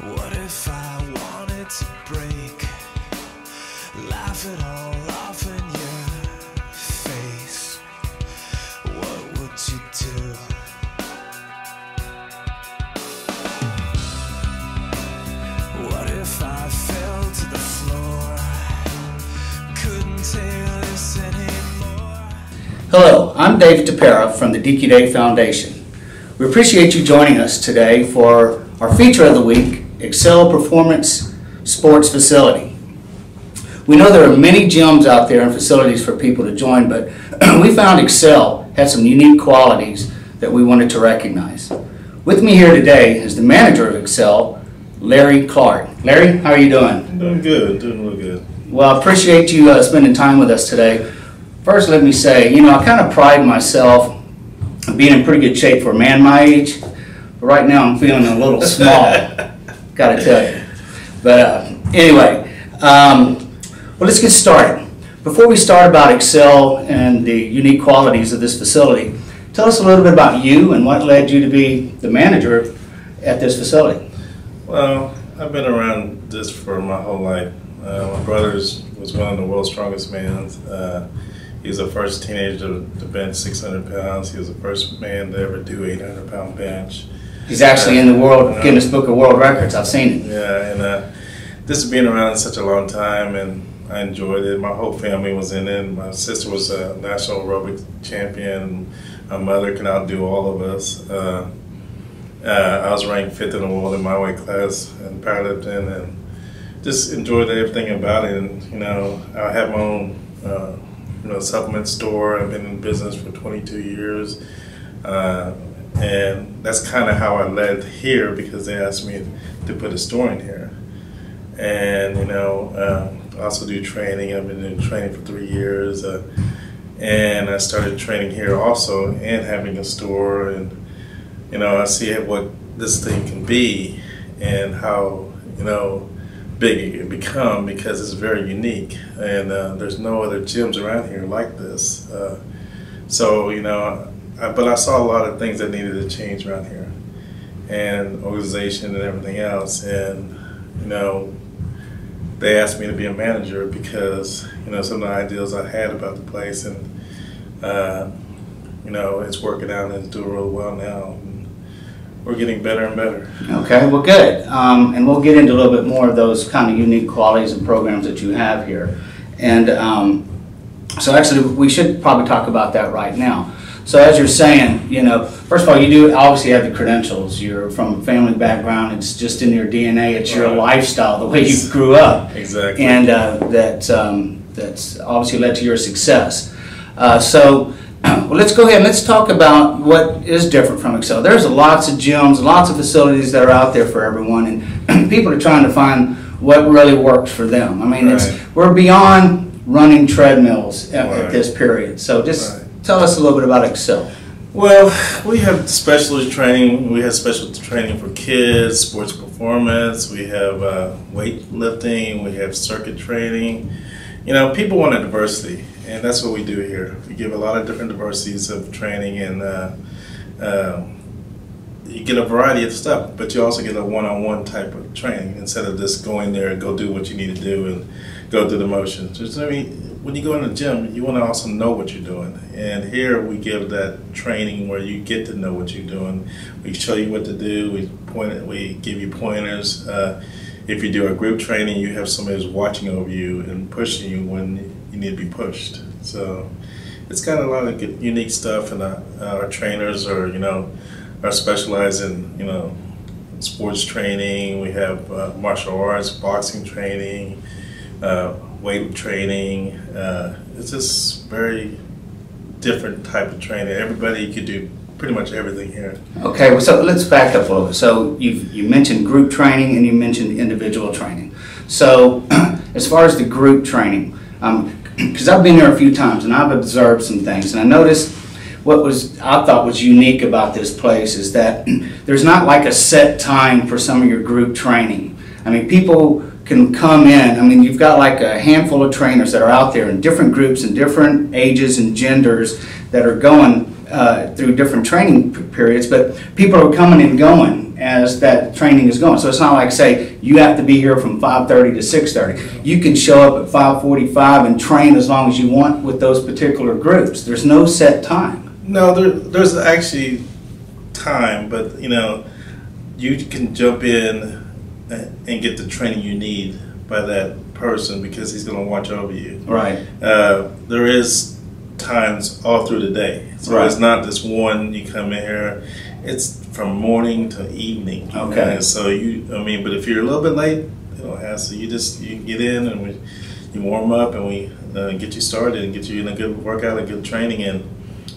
What if I wanted to break, laugh it all off in your face? What would you do? What if I fell to the floor, couldn't take this anymore? Hello, I'm David Tepera from the Dekeday Foundation. We appreciate you joining us today for our feature of the week, Xcel Performance Sports Facility. We know there are many gyms out there and facilities for people to join, but we found Xcel had some unique qualities that we wanted to recognize. With me here today is the manager of Xcel, Larry Clark. Larry, how are you doing? I'm doing good, doing real good. Well, I appreciate you spending time with us today. First, let me say, I kind of pride myself on being in pretty good shape for a man my age, but right now I'm feeling a little small, gotta tell you. But anyway, well, let's get started. Before we start about Xcel and the unique qualities of this facility, tell us a little bit about you and what led you to be the manager at this facility. Well, I've been around this for my whole life. My brother was one of the world's strongest men. He was the first teenager to bench 600 pounds. He was the first man to ever do 800-pound bench. He's actually in the Guinness Book of World Records. I've seen it. Yeah, and this has been around such a long time, and I enjoyed it. My whole family was in it. My sister was a national aerobics champion. My mother can outdo all of us. I was ranked 5th in the world in my weight class in powerlifting, and just enjoyed everything about it. And I have my own supplement store. I've been in business for 22 years, and that's kind of how I led here, because they asked me to put a store in here. And I also do training. I've been doing training for 3 years, and I started training here also and having a store. And I see what this thing can be and how big it can become, because it's very unique, and there's no other gyms around here like this. But I saw a lot of things that needed to change around here, and organization and everything else. And they asked me to be a manager because some of the ideas I had about the place, and it's working out and it's doing real well now. We're getting better and better. Okay, well, good. And we'll get into a little bit more of those kind of unique qualities and programs that you have here. And so actually, we should probably talk about that right now. So as you're saying, first of all, you do obviously have the credentials. You're from a family background. It's just in your DNA. It's your lifestyle, the way you grew up. Exactly. And that's obviously led to your success. Well, let's go ahead and let's talk about what is different from Xcel. There's lots of gyms, lots of facilities that are out there for everyone, and people are trying to find what really works for them. I mean, we're beyond running treadmills at this period. So just tell us a little bit about Xcel. Well, we have specialist training. We have special training for kids, sports performance. We have weightlifting. We have circuit training. People want a diversity, and that's what we do here. We give a lot of different diversities of training, and you get a variety of stuff, but you also get a one-on-one type of training instead of just going there and go do what you need to do and go through the motions. When you go in the gym, you want to also know what you're doing, and here we give that training where you get to know what you're doing. We show you what to do. We give you pointers. If you do a group training, you have somebody who's watching over you and pushing you when you need to be pushed. So it's got a lot of good, unique stuff, and our trainers are specialized in sports training. We have martial arts, boxing training, weight training. It's just very different type of training. Everybody could do pretty much everything here. Okay, so let's back up a little bit. So you mentioned group training and you mentioned individual training. So as far as the group training, because I've been here a few times and I've observed some things, and I noticed what I thought was unique about this place is that there's not like a set time for some of your group training. I mean, people can come in. I mean, you've got like a handful of trainers that are out there in different groups and different ages and genders that are going through different training periods, but people are coming and going as that training is going. So it's not like, say, you have to be here from 5:30 to 6:30. You can show up at 5:45 and train as long as you want with those particular groups. There's no set time. No, there's actually time, but you know, you can jump in and get the training you need by that person because he's going to watch over you. Right. There is times all through the day, so right. It's not just one. You come in here, it's from morning to evening. Okay. So but if you're a little bit late, you don't have to. You get in and you warm up and we get you started and get you in a good workout, a good training, and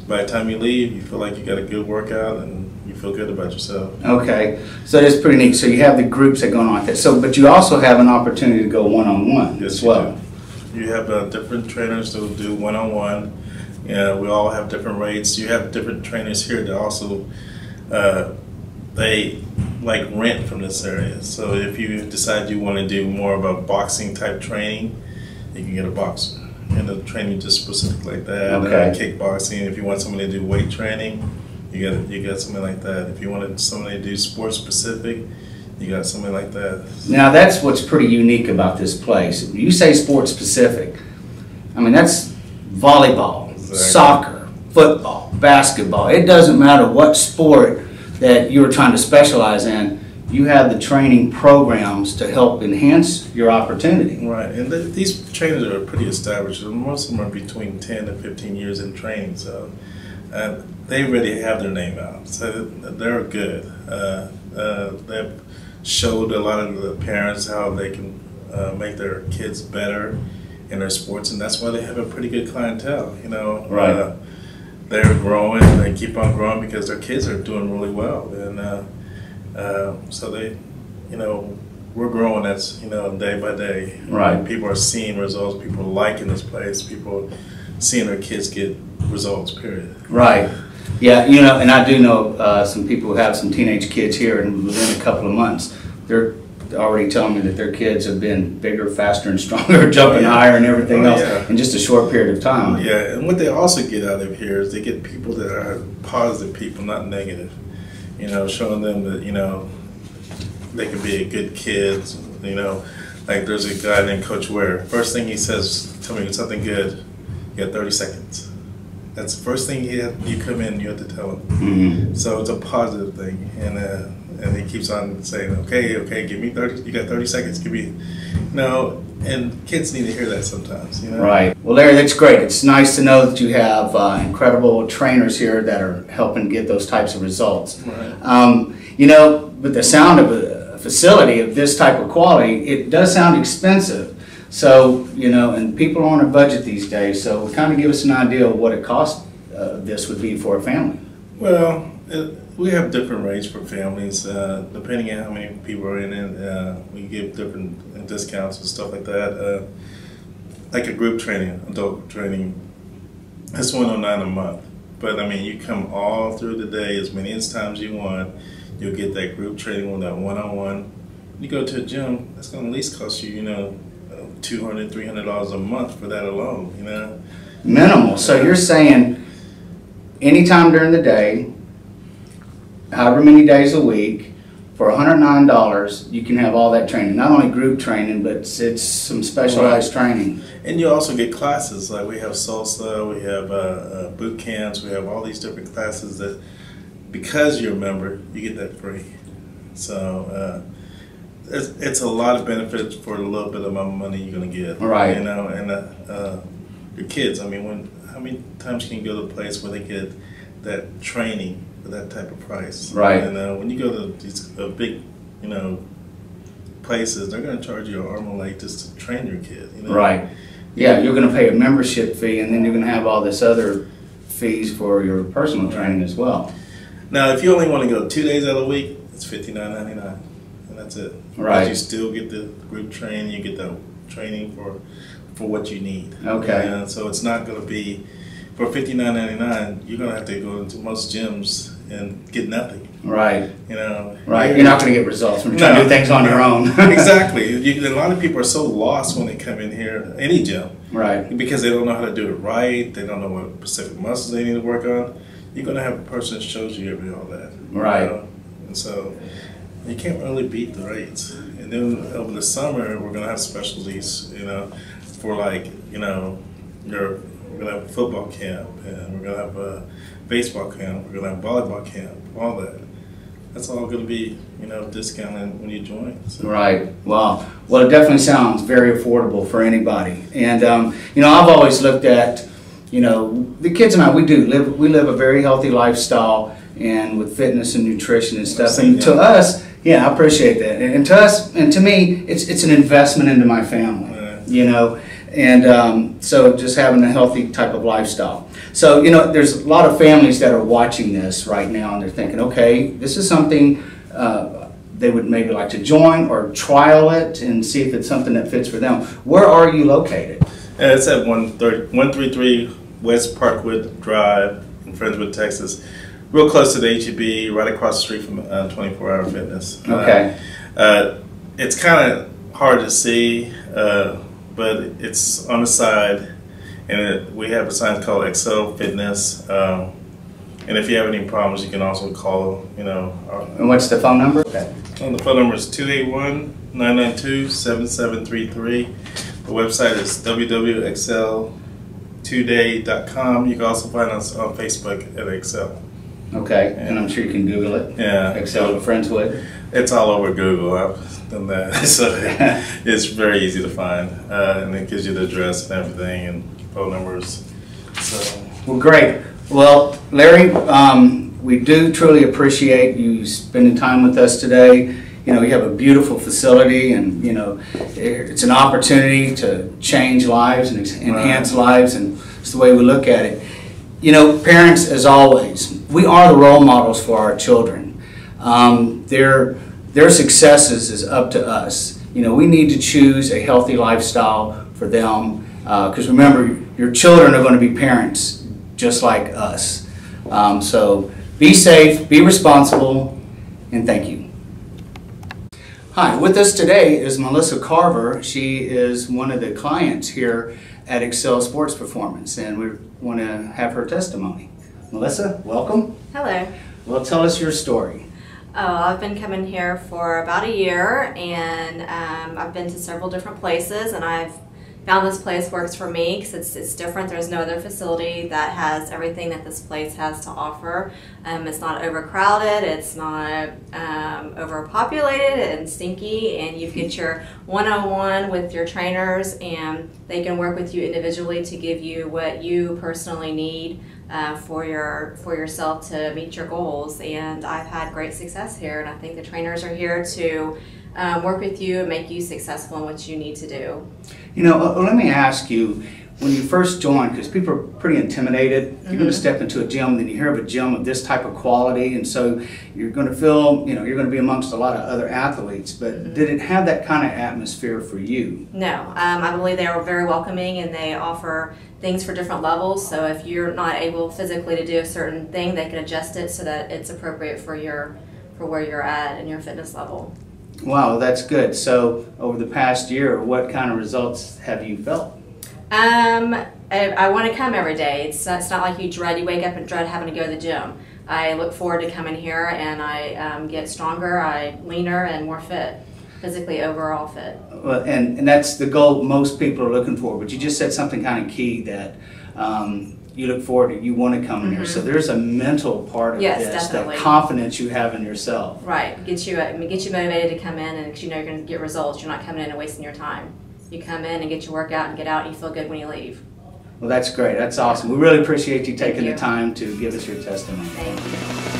by the time you leave, you feel like you got a good workout and you feel good about yourself. Okay, so that's pretty neat. So you have the groups that go on like that. So, but you also have an opportunity to go one-on-one as well. You have different trainers that will do one-on-one. Yeah, we all have different rates. You have different trainers here that also they like rent from this area. So if you decide you want to do more of a boxing type training, you can get a boxer. And the training just specific like that. Okay. Kickboxing. If you want somebody to do weight training, you got something like that. If you wanted somebody to do sports specific, you got something like that. Now that's what's pretty unique about this place. You say sports specific. I mean, that's volleyball, exactly. Soccer, football, basketball. It doesn't matter what sport that you're trying to specialize in. You have the training programs to help enhance your opportunity. Right, and these trainers are pretty established. Most of them are between 10 and 15 years in training, so they already have their name out. So they're good. They've showed a lot of the parents how they can make their kids better in their sports, and that's why they have a pretty good clientele. You know, right? They're growing. They keep on growing because their kids are doing really well, and so they, you know, we're growing. That's, you know, day by day. Right. People are seeing results. People are liking this place. People are seeing their kids get results. Period. Right. Yeah. You know, and I do know some people who have some teenage kids here, and within a couple of months, they're already telling me that their kids have been bigger, faster, and stronger, jumping higher, and everything else in just a short period of time. Yeah, and what they also get out of here is they get people that are positive people, not negative. You know, showing them that, you know, they can be a good kid. You know, like there's a guy named Coach Ware. First thing he says, tell me something good, you got 30 seconds. That's the first thing you come in, you have to tell him. Mm-hmm. So it's a positive thing. And he keeps on saying, okay, give me 30, you got 30 seconds, give me, you know, and kids need to hear that sometimes, you know? Right. Well, Larry, that's great. It's nice to know that you have incredible trainers here that are helping get those types of results. Right. You know, with the sound of a facility of this type of quality, it does sound expensive. So, you know, and people are on a budget these days, so kind of give us an idea of what it cost this would be for a family. Well, we have different rates for families, depending on how many people are in it. We give different discounts and stuff like that. Like a group training, adult training, it's $109 a month. But I mean, you come all through the day as many times you want. You'll get that group training with that one-on-one. You go to a gym, that's going to at least cost you, you know, $200, $300 a month for that alone. You know, minimal. So you're saying anytime during the day, however many days a week, for $109, you can have all that training. Not only group training, but it's some specialized training. And you also get classes. Like we have salsa, we have boot camps, we have all these different classes that, because you're a member, you get that free. So it's a lot of benefits for a little bit of money you're going to get. Right. You know, and your kids, I mean, how many times can you go to a place where they get that training for that type of price? Right. And when you go to these big, you know, places, they're going to charge you an arm and leg just to train your kid. You know? Right. Yeah, you're going to pay a membership fee, and then you're going to have all this other fees for your personal training as well. Now, if you only want to go 2 days out of the week, it's $59.99, and that's it. Right. But you still get the group training, you get the training for what you need. Okay. And so it's not going to be, for $59.99, you're going to have to go into most gyms and get nothing. Right. You know. Right. You're not going to get results when you're trying to do things on your own. Exactly. A lot of people are so lost when they come in here, any gym. Right. Because they don't know how to do it right. They don't know what specific muscles they need to work on. you're going to have a person that shows you all that. Right. You know? And so you can't really beat the rates. And then over the summer, we're going to have specialties, you know, for like, you know, we're going to have a football camp, and we're going to have a baseball camp, we're going to have volleyball camp, all that. That's all going to be, you know, discounted when you join. So. Right. Wow. Well, it definitely sounds very affordable for anybody. And, you know, I've always looked at, you know, the kids and I, we live a very healthy lifestyle, and with fitness and nutrition and stuff. And to us, yeah, I appreciate that. And to us, and to me, it's an investment into my family, you know. And so just having a healthy type of lifestyle. So, you know, there's a lot of families that are watching this right now, and they're thinking, okay, this is something they would maybe like to join or trial it and see if it's something that fits for them. Where are you located? It's at 133 West Parkwood Drive in Friendswood, Texas. Real close to the HEB, right across the street from 24-Hour Fitness. Okay. It's kind of hard to see, but it's on the side, and we have a sign called Xcel Fitness. And if you have any problems, you can also call, you know. And what's the phone number? Okay. The phone number is 281-992-7733. The website is www.xceltoday.com. You can also find us on Facebook at Xcel. Okay, and I'm sure you can Google it. Yeah. Xcel Friendswood. It's all over Google. I've done that. So it's very easy to find. And it gives you the address and everything and phone numbers. So. Well, great. Well, Larry, we do truly appreciate you spending time with us today. You know, you have a beautiful facility, and, you know, it's an opportunity to change lives and enhance lives, and it's the way we look at it. You know, parents, as always, we are the role models for our children. Their successes is up to us. You know, we need to choose a healthy lifestyle for them, because remember, your children are going to be parents just like us. So be safe, be responsible, and thank you. Hi, with us today is Melissa Carver. She is one of the clients here at Xcel Sports Performance, and we want to have her testimony. Melissa, welcome. Hello. Well, tell us your story. Oh, I've been coming here for about a year, and I've been to several different places, and I've found this place works for me because it's different. There's no other facility that has everything that this place has to offer. It's not overcrowded, it's not overpopulated and stinky, and you get your one-on-one with your trainers, and they can work with you individually to give you what you personally need for yourself to meet your goals. And I've had great success here, and I think the trainers are here to work with you and make you successful in what you need to do. You know, let me ask you, when you first joined, because people are pretty intimidated, you're going to step into a gym, then you hear of a gym of this type of quality, and so you're going to feel, you know, you're going to be amongst a lot of other athletes, but did it have that kind of atmosphere for you? No, I believe they are very welcoming, and they offer things for different levels, so if you're not able physically to do a certain thing, they can adjust it so that it's appropriate for where you're at and your fitness level. Wow, that's good. So over the past year, what kind of results have you felt? I want to come every day. It's not like you wake up and dread having to go to the gym. I look forward to coming here, and I get stronger, leaner, and more fit, physically overall fit. Well, and that's the goal most people are looking for, but you just said something kind of key that you look forward to, you want to come in here. So there's a mental part of this, definitely. That confidence you have in yourself. Right, get you motivated to come in, and because you know you're going to get results. You're not coming in and wasting your time. You come in and get your workout and get out, and you feel good when you leave. Well, that's great. That's awesome. We really appreciate you taking the time to give us your testimony. Thank you.